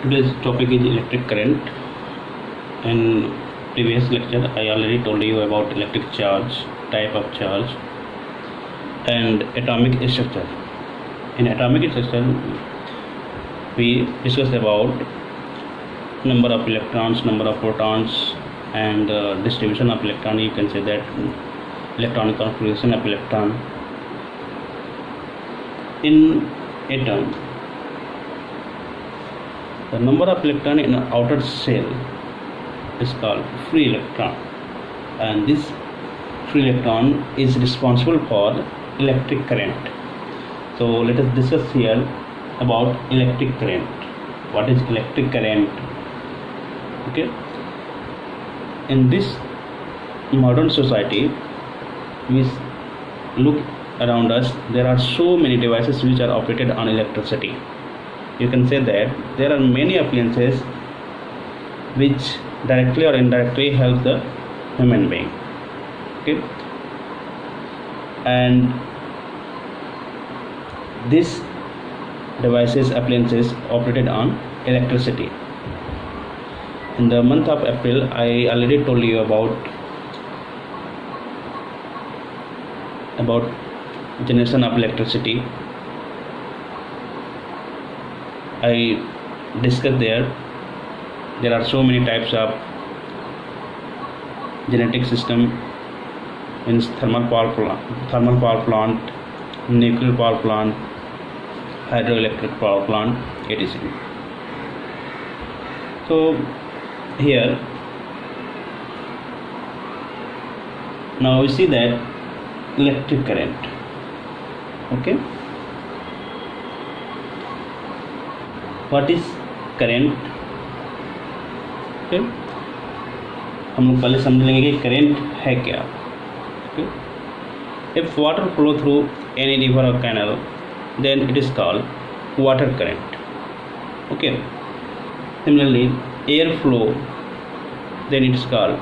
Today's topic is electric current. In previous lecture, I already told you about electric charge, type of charge, and atomic structure. In atomic structure, we discussed about number of electrons, number of protons, and distribution of electron. You can say that electronic configuration of electron. In atom, the number of electron in an outer shell is called free electron, and this free electron is responsible for electric current. So let us discuss here about electric current. What is electric current? Okay. In this modern society, we look around us, there are so many devices which are operated on electricity. You can say that there are many appliances which directly or indirectly help the human being. Okay, and these devices, appliances operated on electricity. In the month of April, I already told you about generation of electricity. I discussed there are so many types of genetic system, means thermal power plant, nuclear power plant, hydroelectric power plant, etc. So here now we see that electric current. Okay, what is current? Okay, हम लोग पहले समझ लेंगे कि current है क्या. Okay, if water flow through any river or canal, then it is called water current. Okay, similarly air flow, then it is called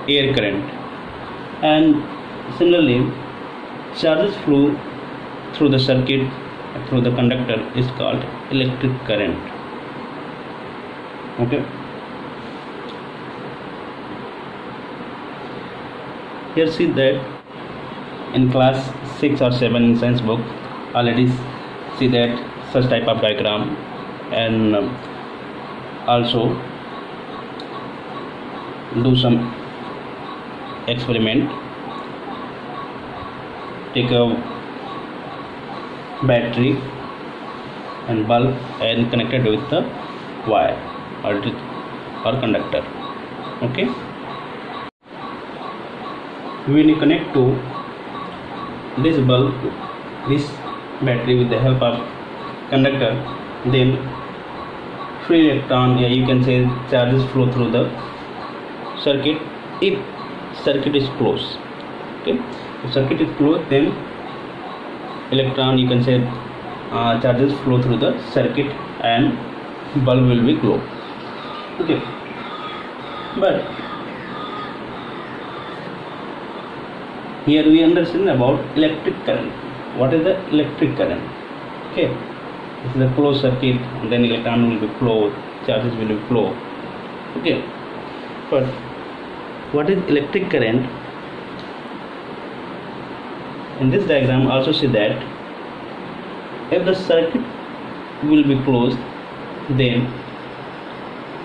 air current, and similarly charges flow through the circuit, through the conductor, is called electric current. Okay, here see that in class 6 or 7 in science book already see that such type of diagram, and also do some experiment. Take a battery and bulb and connect it with the wire or conductor. Okay, when you connect to this bulb, this battery with the help of conductor, then free electron, you can say charges flow through the circuit if circuit is closed. Okay, if circuit is closed, then electron, you can say charges flow through the circuit and bulb will be glow. Okay, but here we understand about electric current. What is the electric current? Okay, this is a closed circuit, and then electron will be flow, charges will be flow. Okay, but what is electric current? In this diagram also see that if the circuit will be closed, then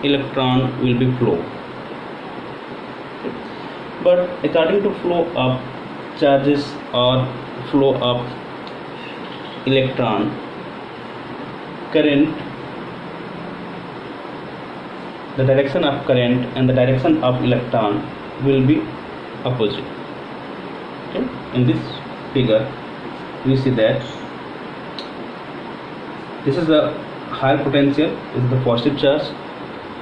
electron will be flow. But according to flow of charges or flow of electron, current, the direction of current and the direction of electron will be opposite. Okay, in this figure we see that this is the higher potential, this is the positive charge,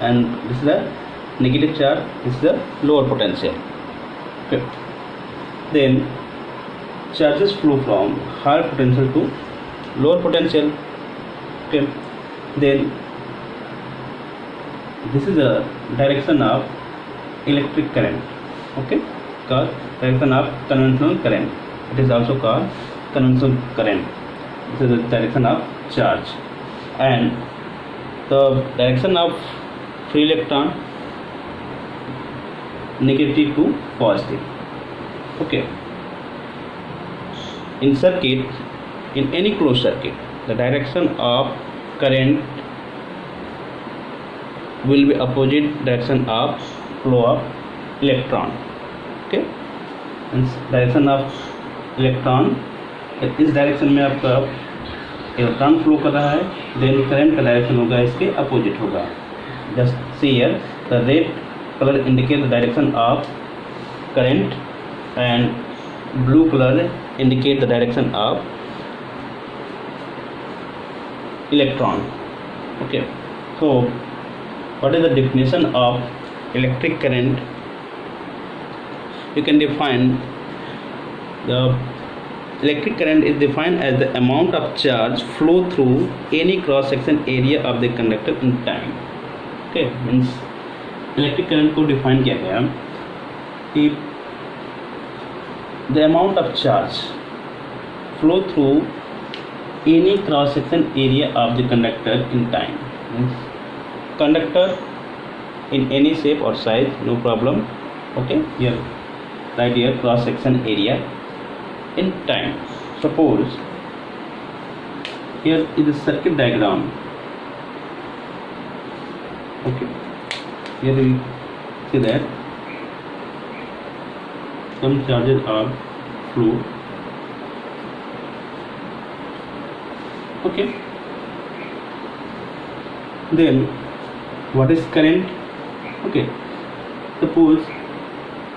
and this is the negative charge, this is the lower potential. Okay, then charges flow from higher potential to lower potential. Okay, then this is the direction of electric current. Okay, called direction of conventional current. It is also called conventional current. This is the direction of charge, and the direction of free electron negative to positive. Okay, in circuit, in any closed circuit, the direction of current will be opposite direction of flow of electron. Okay, and direction of electron, इस direction में आपका electron flow कर रहा है, then current का direction होगा इसके opposite होगा. Just see here the red colour indicate the direction of current and blue colour indicate the direction of electron. Okay, so what is the definition of electric current? You can define the electric current is defined as the amount of charge flow through any cross section area of the conductor in time. Okay, means electric current को define किया गया कि the amount of charge flow through any cross section area of the conductor in time. Means conductor in any shape or size, no problem. Okay, here right here cross section area in time. Suppose here is a circuit diagram. Okay, here we see that some charges are flow. Okay, then what is current? Okay, suppose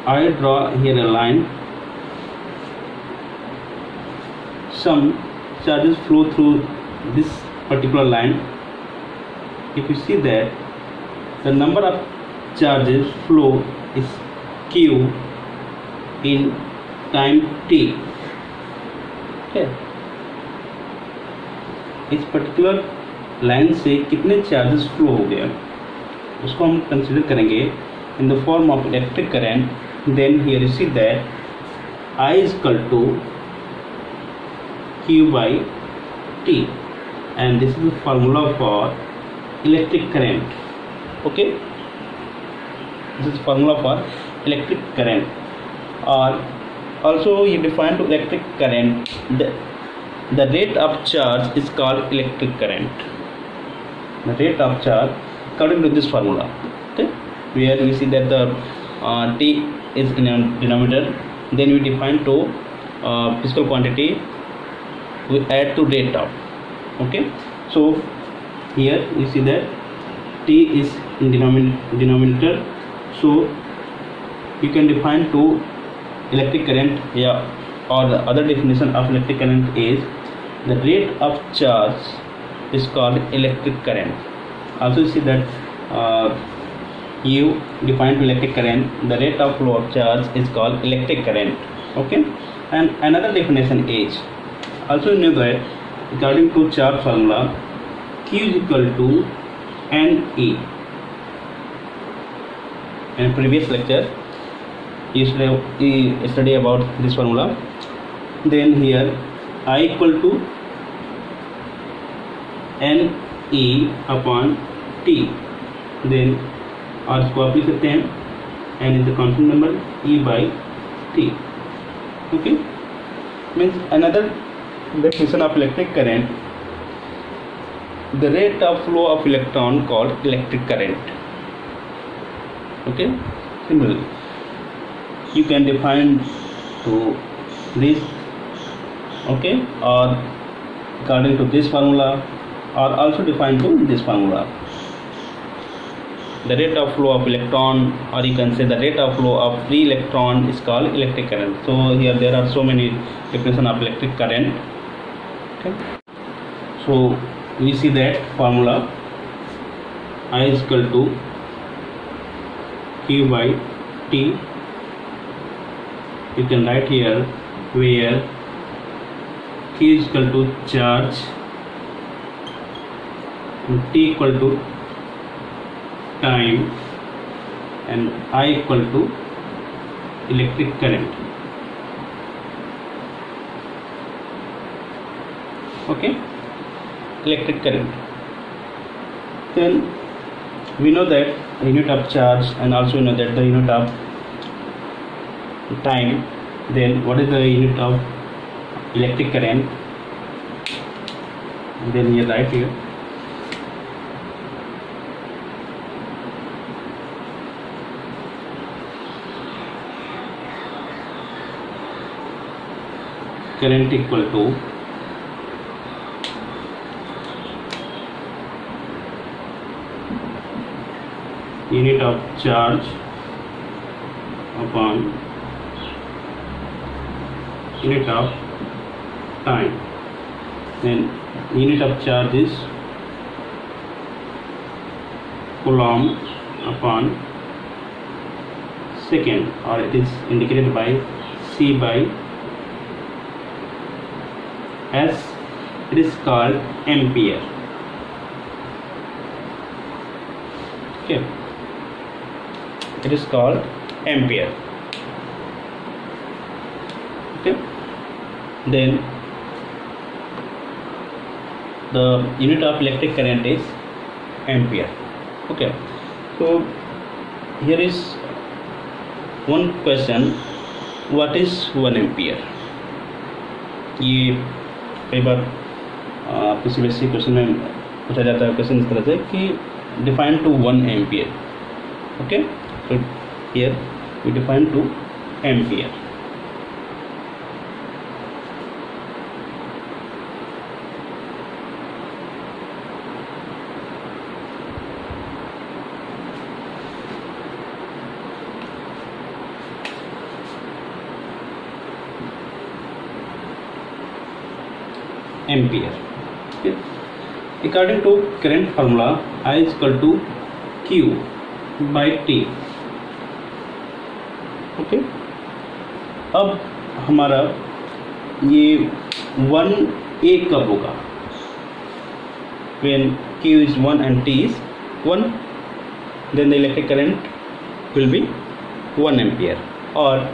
I draw here a line, some charges flow through this particular line. If you see that the number of charges flow is q in time t. Okay, इस particular line से कितने charges flow हो गया उसको हम consider करेंगे in the form of electric current. Then here you see that I is equal to q by t, and this is the formula for electric current. Okay, this is formula for electric current. Or also you define to electric current the rate of charge is called electric current. The rate of charge according to this formula. Okay, where we see that the t is in a denominator, then we define to physical quantity we add to rate of. Okay, so here we see that t is in denominator, so you can define to electric current. Yeah, or the other definition of electric current is the rate of charge is called electric current. Also you see that you define to electric current, the rate of flow of charge is called electric current. Okay, and another definition is also you know that according to charge formula q is equal to ne. In previous lecture you study about this formula. Then here I equal to ne upon t, then r इसको आप लिख सकते हैं, n is the constant number, e by t. Okay, means another definition of electric current, the rate of flow of electron called electric current. Okay, similarly you can define to this. Okay, or according to this formula, or also define to this formula, the rate of flow of electron, or you can say the rate of flow of free electron is called electric current. So here there are so many definition of electric current. Okay, so we see that formula I is equal to q by t. You can write here where q is equal to charge and t equal to time and I equal to electric current. Okay, electric current. Then we know that unit of charge, and also we know that the unit of time. Then what is the unit of electric current? And then here right here, current equal to unit of charge upon unit of time. Then unit of charge is coulomb upon second, or it is indicated by C by S. It is called ampere. Okay, it is called ampere. Okay, then the unit of electric current is ampere. Okay, so here is one question, what is 1 ampere? ये कई बार किसी basic question में पूछा जाता है question इस तरह से कि define to 1 ampere. Okay, so here we define to ampere. Ampere. Okay. According to current formula, I is equal to Q by T. Okay. अब हमारा ये 1A कब होगा? When Q is 1 and T is 1, then the electric current will be 1 ampere. और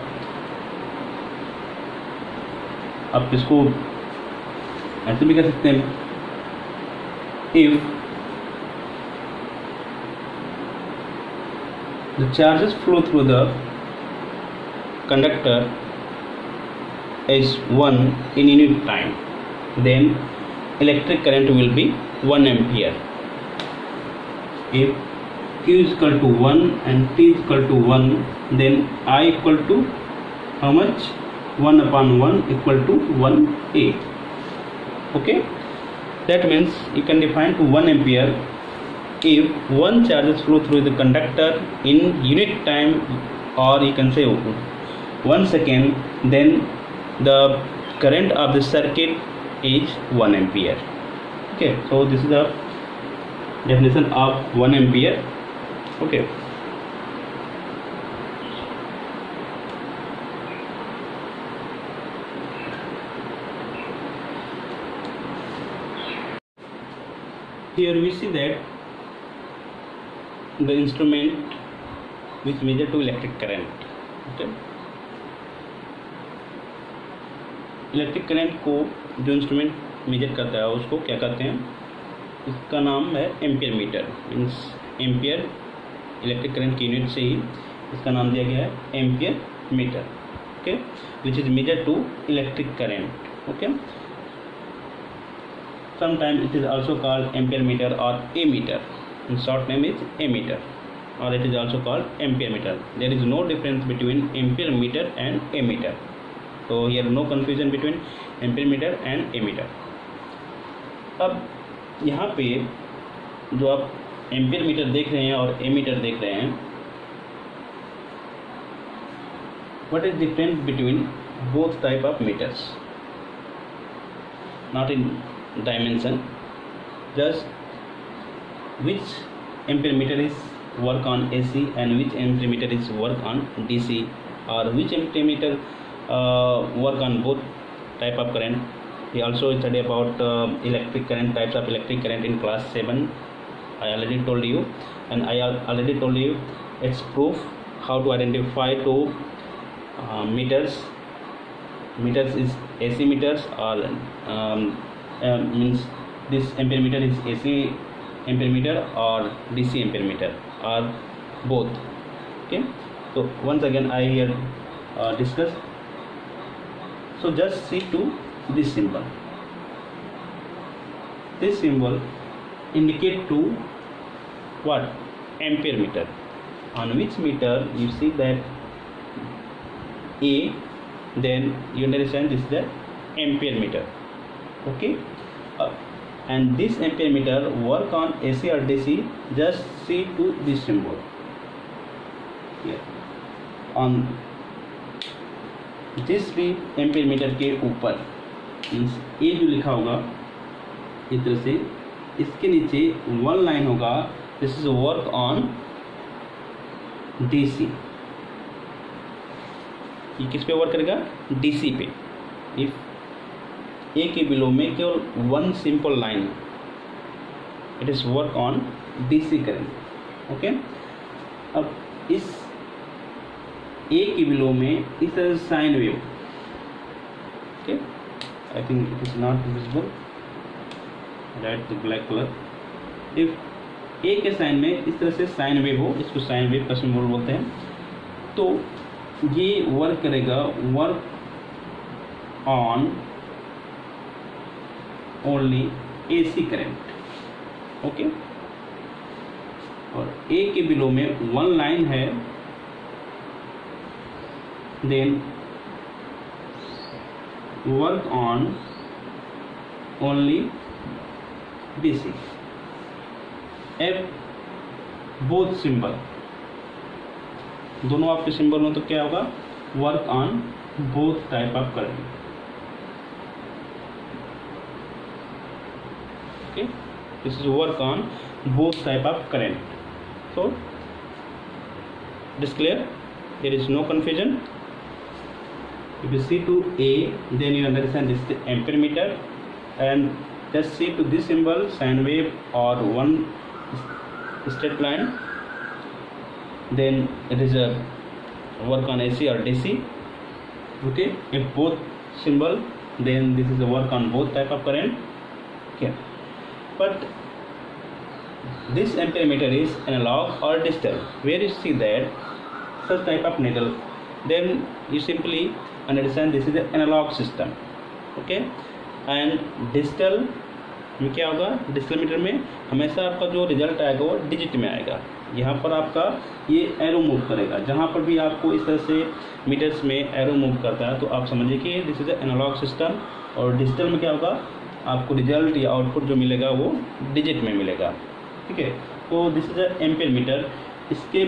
आप इसको ऐसे भी कह सकते हैं, if the charges flow through the conductor is 1 in unit time, then electric current will be 1 ampere. If Q is equal to 1 and T is equal to 1, then I equal to how much? 1 upon 1 equal to 1A. Okay, that means you can define to 1 ampere if 1 charges flow through the conductor in unit time, or you can say 1 second, then the current of the circuit is 1 ampere. Okay, so this is the definition of 1 ampere. Okay, here we see that the instrument which measure to electric current. Okay, electric current को जो instrument major करता है उसको क्या कहते हैं? इसका नाम है ampere meter. Means ampere electric current की यूनिट से ही इसका नाम दिया गया है ampere meter. Okay, which is measure to electric current. Okay, sometimes it is also called ampere meter or ammeter. In short name is ammeter, or it is also called ampere meter. There is no difference between ampere meter and ammeter. So here no confusion between ampere meter and ammeter. अब यहाँ पे जो आप ampere metre देख रहे हैं और ammeter देख रहे हैं, what is different between both type of meters? Not in dimension, just which ampere meter is work on AC and which ampere meter is work on DC, or which ampere meter work on both type of current. We also study about electric current, types of electric current in class 7. I already told you, and I already told you its proof, how to identify two meters. Meters is AC meters, or means this ampere meter is AC ampere meter or DC ampere meter or both. Okay, so once again I here discuss. So just see to this symbol. This symbol indicate to what? Ampere meter. On which meter you see that A, then you understand this is the ampere meter. Okay, and this ampere meter work on AC or DC. Just see to this symbol here. On जिस भी ampere metre के ऊपर ये जो लिखा होगा इस तरह से, इसके नीचे वन लाइन होगा, this is work on DC. ये किस पे वर्क करेगा? डीसी पे. इफ ए के बिलो में केवल one simple line, it is work on DC current. Okay, अब इस ए के बिलो में इस तरह से sine wave. Okay, I think it is not visible, right the black colour. If A के साइन में इस तरह से साइन वेव हो, इसको साइन वेव का सिंबल बोलते हैं, तो ये वर्क करेगा, work on only AC current. Okay, और ए के बिलो में वन लाइन है, then work on only DC. F both symbol, दोनों आपके सिंबल हो तो क्या होगा? Work on both type of current. Okay, this is work on both type of current. So it is clear, there is no confusion. If you see to A, then you understand this is the ampere meter, and just see to this symbol, sine wave or one straight line, then it is a work on AC or DC. Okay, if both symbol, then this is a work on both type of current. Okay, but this ampere meter is analog or digital. Where you see that such type of needle, then you simply understand this is an analog system. Okay, and digital में क्या होगा? Digital meter में हमेशा आपका जो result आएगा वो digit में आएगा. यहाँ पर आपका ये एरो मूव करेगा. जहाँ पर भी आपको इस तरह से मीटर्स में एरो मूव करता है तो आप समझिए कि दिस इज एनालॉग सिस्टम. और डिजिटल में क्या होगा? आपको रिजल्ट या आउटपुट जो मिलेगा वो डिजिट में मिलेगा. ठीक है, तो दिस इज एम्पियर मीटर. इसके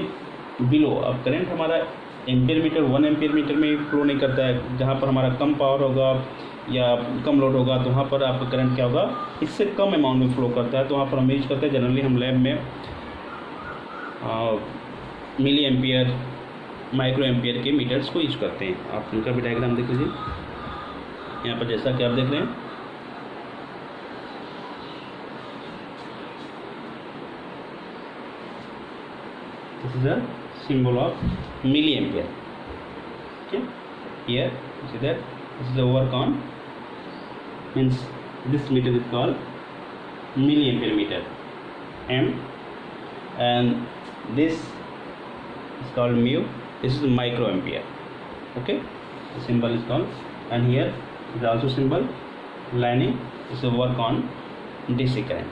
बिलो अब करंट हमारा एम्पियर मीटर 1 एम्पियर मीटर में फ्लो नहीं करता है. जहाँ पर हमारा कम पावर होगा या कम लोड होगा तो वहाँ पर आपका करंट क्या होगा? इससे कम अमाउंट में फ्लो करता है. तो वहाँ पर हम यूज करते हैं, जनरली हम लैब में मिली एम्पियर, माइक्रो एम्पियर के मीटर्स को यूज करते हैं. आप उनका भी डायग्राम देख लीजिए यहाँ पर, जैसा कि आप देख रहे हैं. This is the symbol of milliampere. Okay, here you see that this is the work on, means this meter is called milliampere meter, M, and this is called mu. This is microampere. Okay, the symbol is called, and here is also symbol lining. This is work on DC current.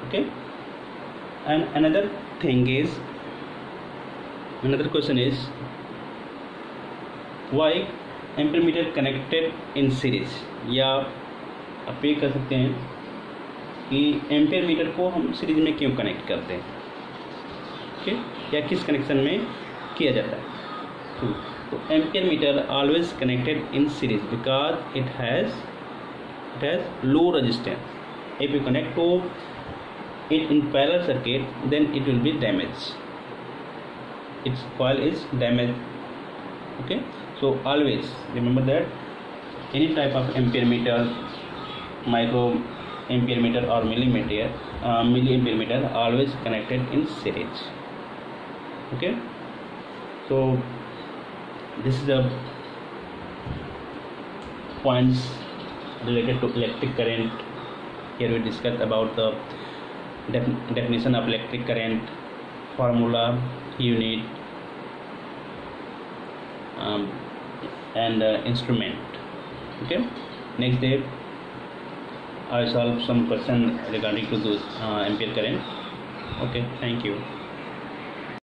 Okay, and another thing is, another question is, why ampere meter connected in series? या आप ये कह सकते हैं कि ampere metre को हम series में क्यों कनेक्ट करते हैं. ओके, या किस कनेक्शन में किया जाता है? तो ampere meter always connected in series because it has low resistance. If you connect to it in parallel circuit then it will be damaged. Its coil is damaged. Okay, so always remember that any type of ampere meter, micro ampere meter or milliampere meter always connected in series. Okay, so this is the points related to electric current. Here we discussed about the definition of electric current, formula, unit, and instrument. Okay, next day I solve some question regarding to those ampere current. Okay, thank you.